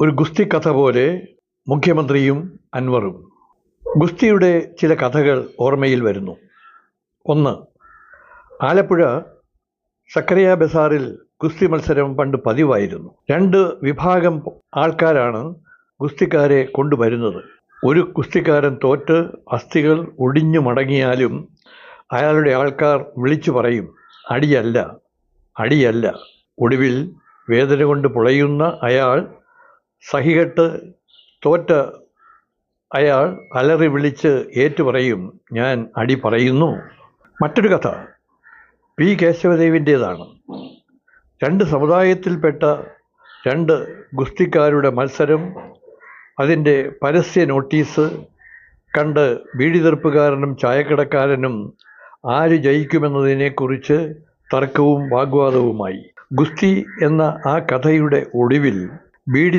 ഒരു ഗുസ്തി കഥ പോലെ മുഖ്യമന്ത്രിയും അൻവറും. ഗുസ്തിയുടെ ചില കഥകൾ ഓർമ്മയിൽ വരുന്നു. ഒന്ന്, ആലപ്പുഴ സക്കറിയ ബസാറിൽ ഗുസ്തി മത്സരം പണ്ട് പതിവായിരുന്നു. 2 വിഭാഗം ആൾക്കാരാണ് ഗുസ്തിക്കാരെ കൊണ്ടുവരുന്നത്. ഒരു ഗുസ്തിക്കാരൻ തോറ്റ് അസ്ഥികൾ ഒടിഞ്ഞു മടങ്ങിയാലും അയാളുടെ ആൾക്കാർ വിളിച്ചു പറയും, അടിയല്ല, അടിയല്ല. ഒടുവിൽ വേദന കൊണ്ട് പുളയുന്ന അയാൾ സഹികെട്ട് തോറ്റ അയാൾ അലറി വിളിച്ച് ഏറ്റുപറയും, ഞാൻ അടി പറയുന്നു. മറ്റൊരു കഥ പി കേശവദേവിൻ്റേതാണ്. 2 സമുദായത്തിൽപ്പെട്ട 2 ഗുസ്തിക്കാരുടെ മത്സരം. അതിൻ്റെ പരസ്യ നോട്ടീസ് കണ്ട് ബീഡിതെറുപ്പുകാരനും ചായക്കടക്കാരനും ആര് ജയിക്കുമെന്നതിനെക്കുറിച്ച് തർക്കവും വാഗ്വാദവുമായി. ഗുസ്തി എന്ന ആ കഥയുടെ ഒടുവിൽ ബീഡി